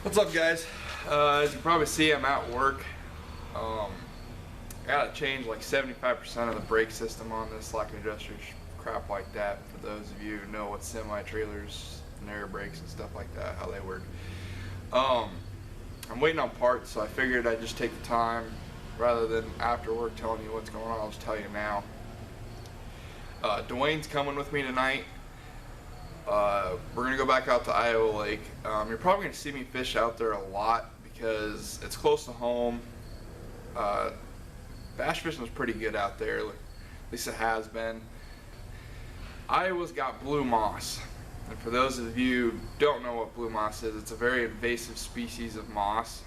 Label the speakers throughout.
Speaker 1: What's up, guys? As you can probably see, I'm at work. I gotta change like 75% of the brake system on this, lock adjusters, crap like that. For those of you who know what semi-trailers and air brakes and stuff like that, how they work. I'm waiting on parts, so I figured I'd just take the time rather than after work telling you what's going on. I'll just tell you now. Dwayne's coming with me tonight. We're gonna go back out to Iowa Lake. You're probably gonna see me fish out there a lot because it's close to home. Bass fishing is pretty good out there, at least it has been. Iowa's got blue moss, and for those of you who don't know what blue moss is, it's a very invasive species of moss.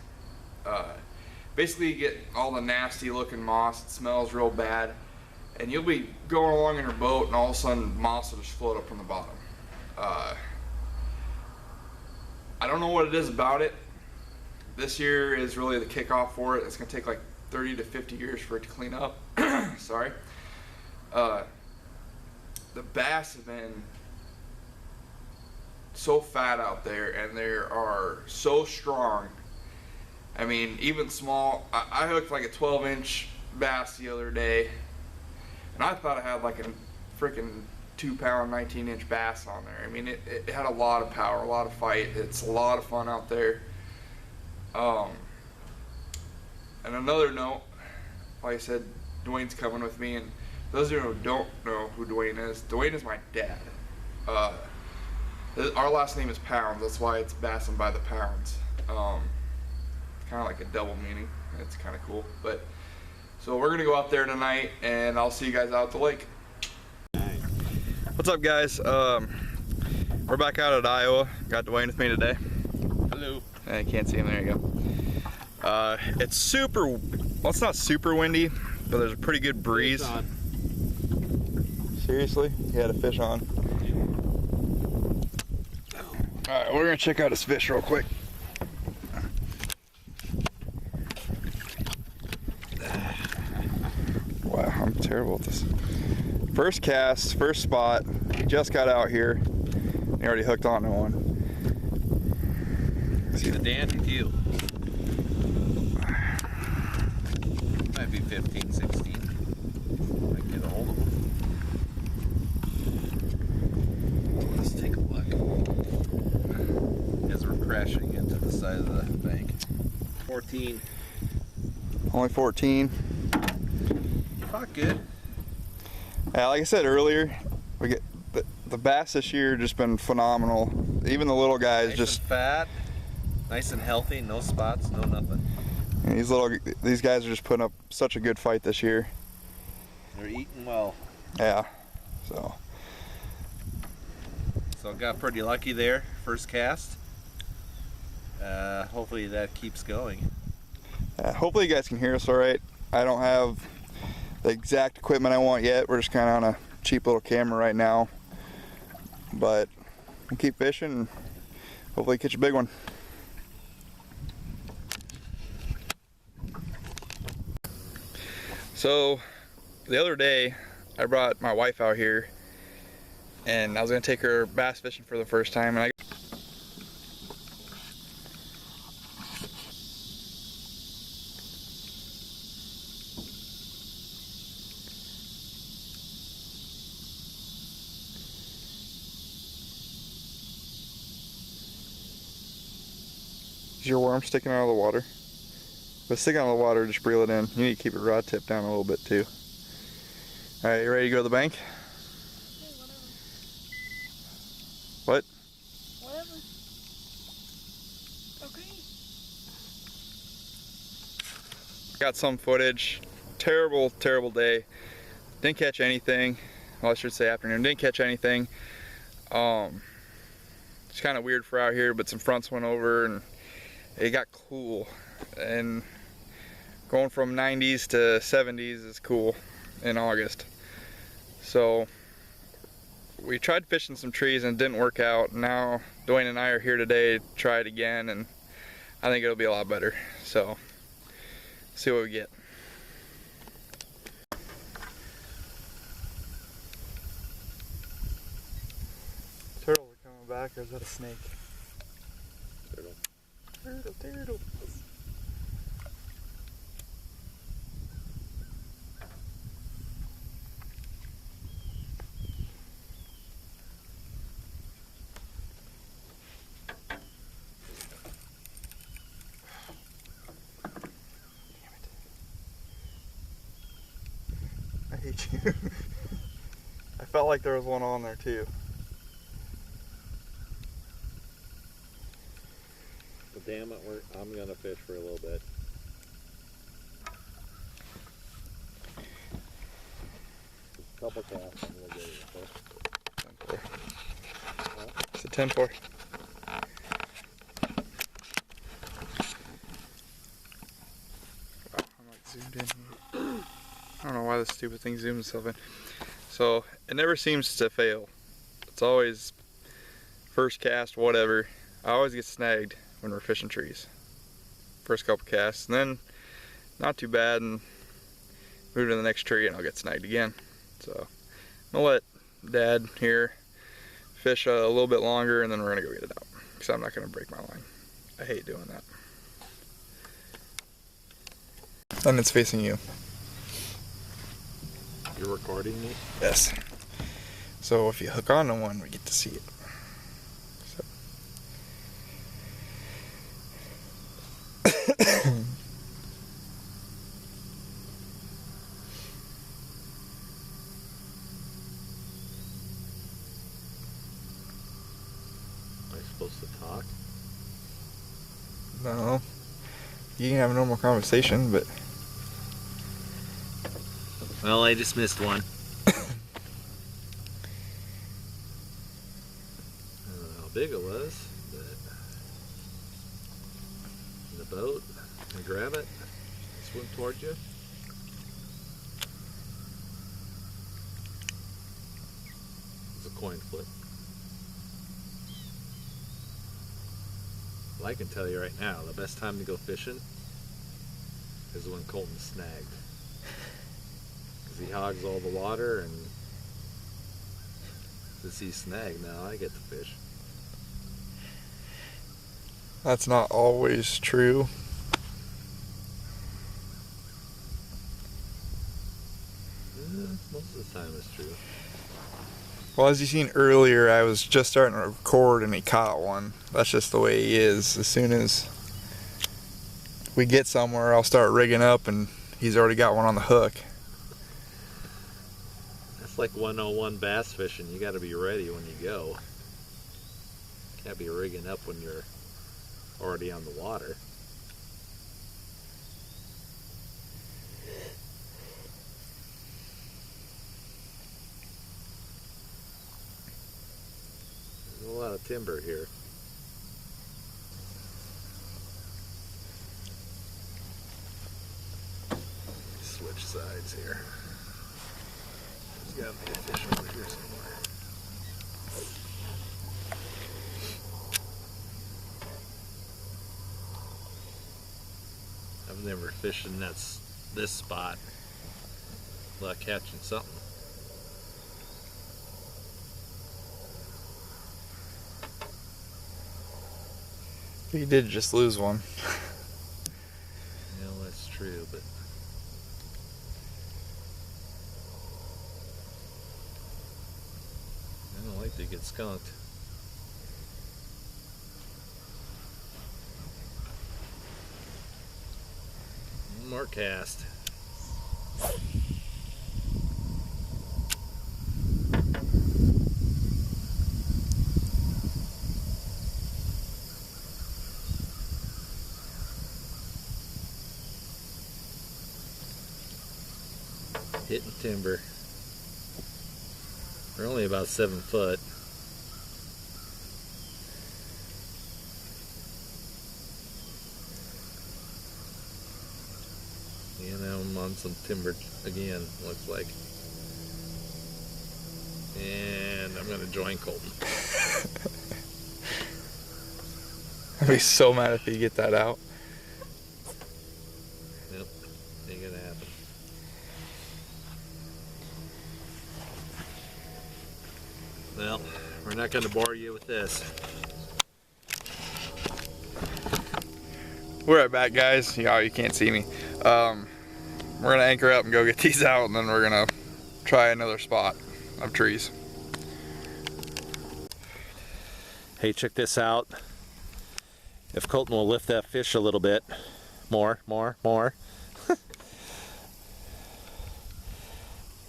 Speaker 1: Basically, you get all the nasty looking moss. It smells real bad, and you'll be going along in your boat, and all of a sudden, moss will just float up from the bottom. I don't know what it is about it. This year is really the kickoff for it. It's gonna take like 30 to 50 years for it to clean up. Sorry. The bass have been so fat out there, and they are so strong. I mean, even small. I hooked like a 12-inch bass the other day, and I thought I had like a freaking 2-pound 19-inch bass on there. I mean, it had a lot of power, a lot of fight. It's a lot of fun out there. And another note, like I said, Dwayne's coming with me, and those of you who don't know who Dwayne is my dad. Our last name is Pounds, that's why it's Bassin' by the Pounds. Kind of like a double meaning. It's kind of cool. But so we're gonna go out there tonight, and I'll see you guys out at the lake. What's up, guys? We're back out at Iowa. Got Dwayne with me today.
Speaker 2: Hello.
Speaker 1: I can't see him. There you go. It's super, well, it's not super windy, but there's a pretty good breeze. Seriously? He had a fish on. Alright, we're gonna check out his fish real quick. Wow, I'm terrible at this. First cast, first spot. He just got out here. He already hooked onto one.
Speaker 2: See the dandy deal. Might be 15, 16. Might get a hold of them. Let's take a look. As we're crashing into the side of the bank. 14.
Speaker 1: Only 14.
Speaker 2: Not good.
Speaker 1: Yeah, like I said earlier, we get the bass this year just been phenomenal. Even the little guys
Speaker 2: Nice
Speaker 1: just
Speaker 2: and fat, nice and healthy, no spots, no nothing.
Speaker 1: These guys are just putting up such a good fight this year.
Speaker 2: They're eating well.
Speaker 1: Yeah, so
Speaker 2: Got pretty lucky there, first cast. Hopefully that keeps going.
Speaker 1: hopefully you guys can hear us all right. I don't have the exact equipment I want yet. We're just kind of on a cheap little camera right now, but we'll keep fishing and hopefully catch a big one. So the other day I brought my wife out here, and I was gonna take her bass fishing for the first time, and is your worm sticking out of the water? If it's sticking out of the water, just reel it in. You need to keep your rod tip down a little bit too. Alright, you ready to go to the bank?
Speaker 3: Hey,
Speaker 1: What?
Speaker 3: whatever. Okay.
Speaker 1: Got some footage. Terrible, terrible day. Didn't catch anything. Well, I should say afternoon. Didn't catch anything. It's kind of weird for out here, but some fronts went over and it got cool. And going from 90s to 70s is cool in August. So we tried fishing some trees and it didn't work out. Now Dwayne and I are here today to try it again, and I think it'll be a lot better. So see what we get. Turtles are coming back, or is that a snake?
Speaker 2: Turtle.
Speaker 1: Turtle, turtle. I hate you. I felt like there was one on there too.
Speaker 2: Well, damn it, I'm gonna fish for a little bit. A couple casts and we'll get it. Okay?
Speaker 1: 10-4. It's a 10-4. I'm like zoomed in here. I don't know why this stupid thing zooms itself in. So it never seems to fail. It's always first cast, whatever. I always get snagged when we're fishing trees. First couple casts, and then not too bad, and move to the next tree and I'll get snagged again. So I'm gonna let Dad here fish a little bit longer, and then we're gonna go get it out, because I'm not gonna break my line. I hate doing that. And it's facing you.
Speaker 2: You're recording me?
Speaker 1: Yes. So if you hook onto one, we get to see it. So.
Speaker 2: Am I supposed to talk?
Speaker 1: No. You can have a normal conversation, but...
Speaker 2: Well, I just missed one. I don't know how big it was, but in the boat, I grab it, swim towards you. It's a coin flip. Well, I can tell you right now, the best time to go fishing is when Colton's snagged. He hogs all the water, and since he's snagged now, I get to fish.
Speaker 1: That's not always true.
Speaker 2: Most of the time it's true.
Speaker 1: Well, as you seen earlier, I was just starting to record and he caught one. That's just the way he is. As soon as we get somewhere, I'll start rigging up and he's already got one on the hook.
Speaker 2: It's like 101 bass fishing. You got to be ready when you go. Can't be rigging up when you're already on the water. There's a lot of timber here. Switch sides here. There's got to be a fish over here somewhere. I've never fished in this spot without catching something.
Speaker 1: You did just lose one.
Speaker 2: Yeah, well, that's true, but I don't like to get skunked. One more cast. Hitting timber. We're only about 7 foot. And now I'm on some timber again, looks like. And I'm gonna join Colton.
Speaker 1: I'd be so mad if you get that out.
Speaker 2: Yep, ain't gonna happen. Well, we're not gonna bore you with this.
Speaker 1: We're right back, guys. You can't see me. We're gonna anchor up and go get these out, and then we're gonna try another spot of trees.
Speaker 2: Hey, check this out. If Colton will lift that fish a little bit. More.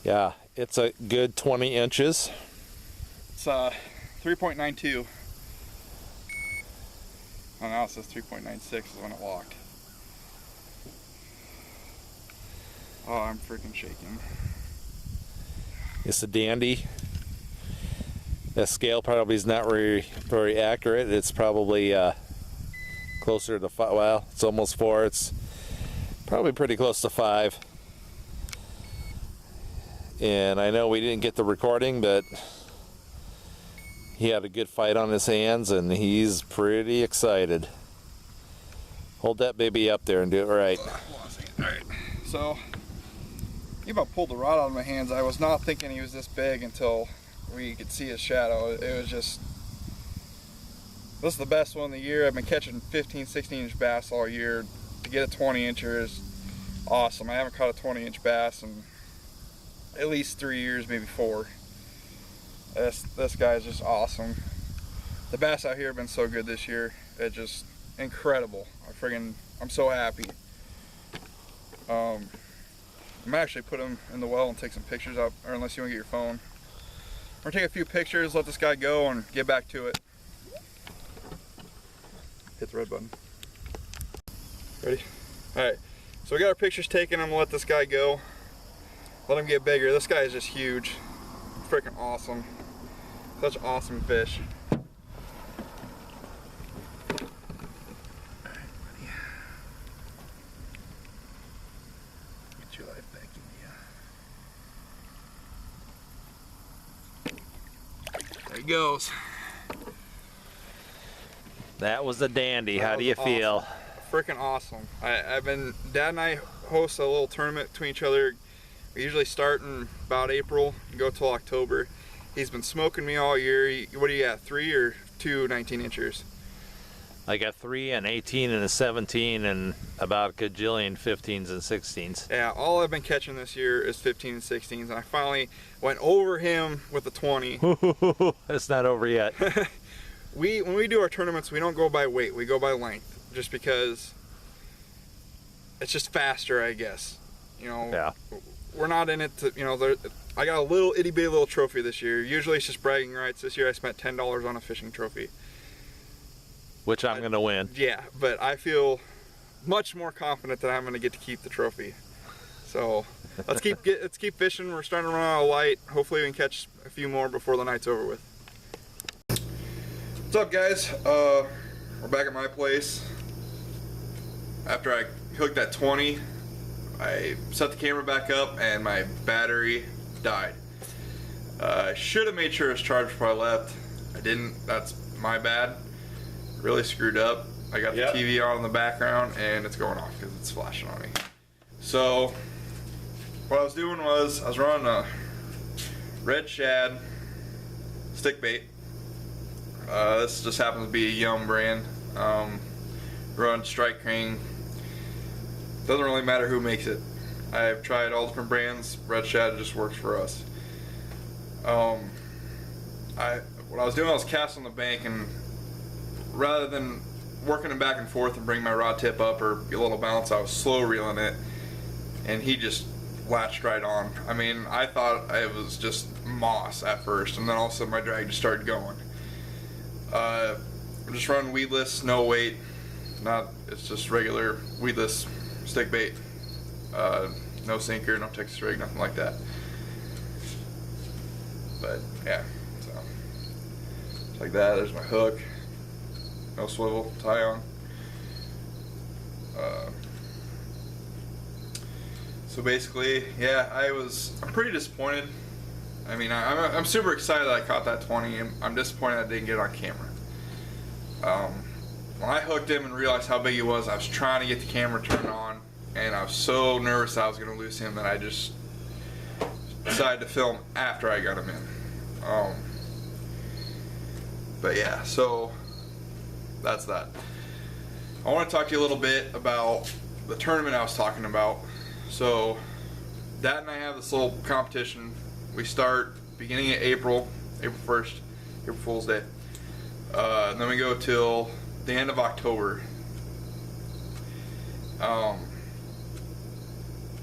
Speaker 2: Yeah, it's a good 20 inches.
Speaker 1: It's 3.92. Oh, now it says 3.96 is when it locked. Oh, I'm freaking shaking.
Speaker 2: It's a dandy. That scale probably is not very accurate. It's probably closer to 5. Well, it's almost 4. It's probably pretty close to 5. And I know we didn't get the recording, but he had a good fight on his hands, and he's pretty excited. Hold that baby up there and do it right.
Speaker 1: Alright, so he about pulled the rod out of my hands. I was not thinking he was this big until we could see his shadow. It was just, this is the best one of the year. I've been catching 15, 16 inch bass all year. To get a 20 incher is awesome. I haven't caught a 20 inch bass in at least 3 years, maybe 4. This guy is just awesome. The bass out here have been so good this year. It's just incredible. I'm so happy. I'm actually put him in the well and take some pictures up, or unless you want to get your phone. We're gonna take a few pictures, let this guy go, and get back to it. Hit the red button. Ready? Alright, so we got our pictures taken. I'm gonna let this guy go. Let him get bigger. This guy is just huge. Freaking awesome. Such awesome fish. Get your life back in here. There he goes.
Speaker 2: That was a dandy. How do you feel?
Speaker 1: Freaking awesome. Dad and I host a little tournament between each other. We usually start in about April and go till October. He's been smoking me all year. What do you got, 3 or 2 19 inchers?
Speaker 2: I got 3, an 18, and a 17, and about a gajillion 15s and 16s.
Speaker 1: Yeah, all I've been catching this year is 15 and 16s, and I finally went over him with the 20.
Speaker 2: It's not over yet.
Speaker 1: When we do our tournaments, we don't go by weight, we go by length, just because it's just faster, I guess. You know,
Speaker 2: yeah.
Speaker 1: We're not in it to, you know, I got a little itty bitty little trophy this year. Usually it's just bragging rights. This year I spent $10 on a fishing trophy.
Speaker 2: Which I'm going to win.
Speaker 1: Yeah, but I feel much more confident that I'm going to get to keep the trophy. So let's keep fishing. We're starting to run out of light. Hopefully we can catch a few more before the night's over with. What's up, guys? We're back at my place. After I hooked that 20, I set the camera back up and my battery died. I should have made sure it was charged before I left. I didn't. That's my bad. Really screwed up. I got the TV on in the background and it's going off because it's flashing on me. So what I was doing was I was running a red shad stick bait. This just happens to be a Yum brand. Run Strike King. Doesn't really matter who makes it. I've tried all different brands. Red shad just works for us. What I was doing, I was casting the bank, and rather than working it back and forth and bring my rod tip up or a little bounce, I was slow reeling it, and he just latched right on. I mean, I thought it was just moss at first, and then all of a sudden my drag just started going. I'm just running weedless, no weight. It's just regular weedless stick bait. No sinker, no Texas rig, nothing like that. But yeah, so it's like that. There's my hook. No swivel, tie on. So basically, yeah, I'm pretty disappointed. I mean, I'm super excited that I caught that 20. I'm disappointed I didn't get it on camera. When I hooked him and realized how big he was, I was trying to get the camera turned on, and I was so nervous I was going to lose him that I just decided to film after I got him in. But yeah, so that's that. I want to talk to you a little bit about the tournament I was talking about. So, Dad and I have this little competition. We start beginning of April 1st, April Fool's Day. And then we go till the end of October.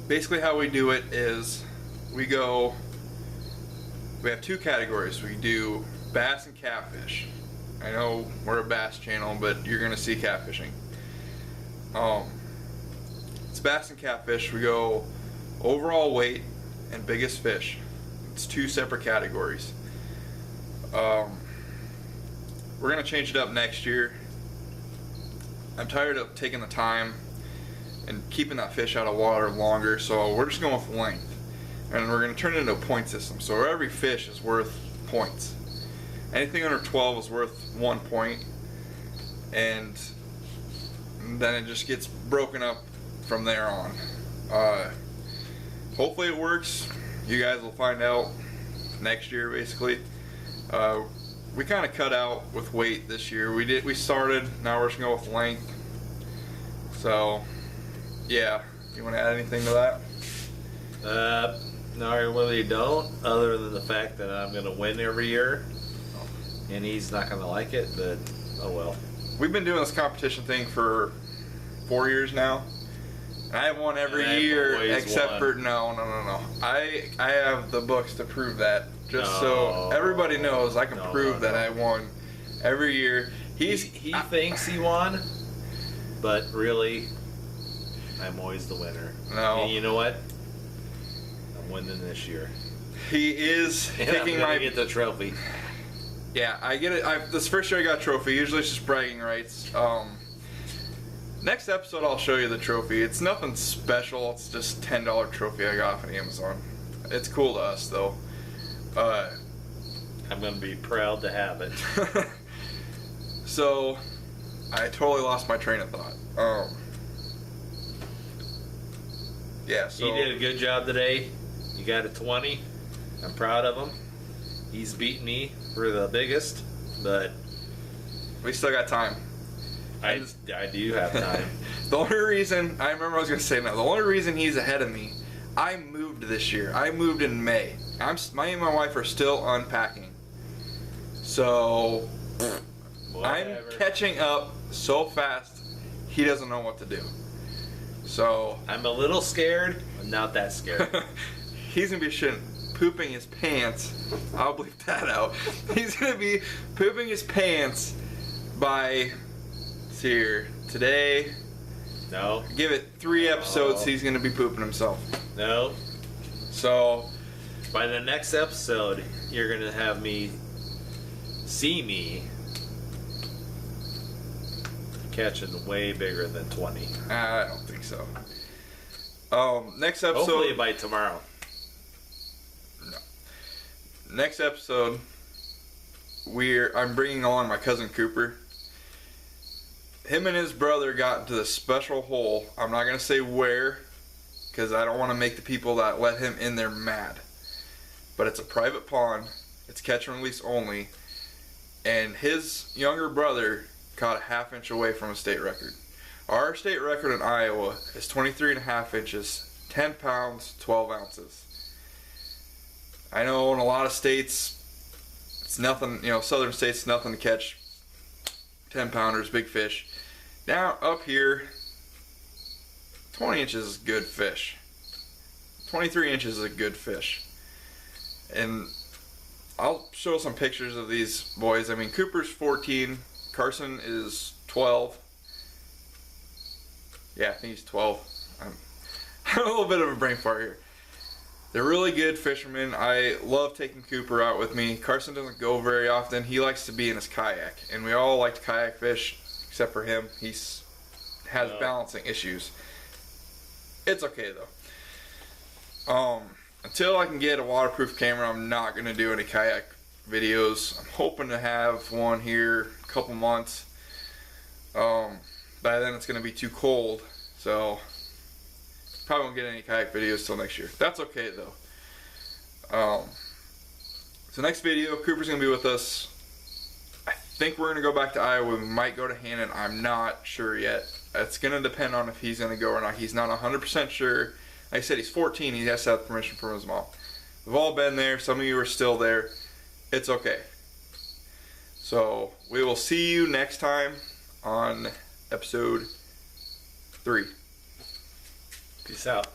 Speaker 1: Basically how we do it is we have two categories. We do bass and catfish. I know we're a bass channel, but you're gonna see catfishing. It's bass and catfish. We go overall weight and biggest fish. It's two separate categories. We're gonna change it up next year. I'm tired of taking the time and keeping that fish out of water longer, so we're just going with length. And we're going to turn it into a point system. So every fish is worth points. Anything under 12 is worth 1 point. And then it just gets broken up from there on. Hopefully it works. You guys will find out next year, basically. We kind of cut out with weight this year. We started, now we're just going with length. So, yeah. You want to add anything to that?
Speaker 2: No, I really don't, other than the fact that I'm going to win every year. And he's not going to like it, but oh well.
Speaker 1: We've been doing this competition thing for 4 years now. And I have won every year except for no. I have the books to prove that. Just so everybody knows, I can prove that I won every year.
Speaker 2: He thinks he won, but really, I'm always the winner.
Speaker 1: No.
Speaker 2: And you know what? I'm winning this year.
Speaker 1: He is taking
Speaker 2: I get the trophy.
Speaker 1: Yeah, I get it. This first year I got a trophy. Usually it's just bragging rights. Next episode I'll show you the trophy. It's nothing special. It's just $10 trophy I got off of Amazon. It's cool to us though.
Speaker 2: I'm gonna be proud to have it.
Speaker 1: So, I totally lost my train of thought. Yeah, so
Speaker 2: he did a good job today. You got a 20. I'm proud of him. He's beaten me for the biggest, but
Speaker 1: we still got time.
Speaker 2: I do have time.
Speaker 1: The only reason, I remember I was going to say now, the only reason he's ahead of me, I moved this year. I moved in May. Me and my wife are still unpacking. So, I'm catching up so fast, he doesn't know what to do. So,
Speaker 2: I'm a little scared, but not that scared.
Speaker 1: He's going to be pooping his pants. I'll bleep that out. He's going to be pooping his pants by, let's see here, today.
Speaker 2: No.
Speaker 1: Give it 3 episodes, he's going to be pooping himself.
Speaker 2: No.
Speaker 1: So,
Speaker 2: by the next episode, you're going to have me see me catching way bigger than 20.
Speaker 1: I don't think so. Next episode.
Speaker 2: Hopefully by tomorrow.
Speaker 1: No. Next episode, I'm bringing along my cousin Cooper. Him and his brother got into this special hole. I'm not going to say where, because I don't want to make the people that let him in there mad. But it's a private pond. It's catch and release only. And his younger brother caught a ½ inch away from a state record. Our state record in Iowa is 23.5 inches, 10 pounds, 12 ounces. I know in a lot of states, it's nothing, southern states, nothing to catch 10 pounders, big fish. Now, up here, 20 inches is good fish. 23 inches is a good fish. And I'll show some pictures of these boys. I mean, Cooper's 14, Carson is 12. Yeah, I think he's 12. I'm a little bit of a brain fart here. They're really good fishermen. I love taking Cooper out with me. Carson doesn't go very often. He likes to be in his kayak. And we all like to kayak fish, except for him. He has balancing issues. It's okay, though. Until I can get a waterproof camera, I'm not going to do any kayak videos. I'm hoping to have one here a couple months. By then it's going to be too cold, so probably won't get any kayak videos till next year. That's okay though. So next video, Cooper's going to be with us. I think we're going to go back to Iowa. We might go to Hannon. I'm not sure yet. It's going to depend on if he's going to go or not. He's not 100% sure. Like I said, he's 14. He has to have permission from his mom. We've all been there. Some of you are still there. It's okay. So we will see you next time on episode 3.
Speaker 2: Peace out.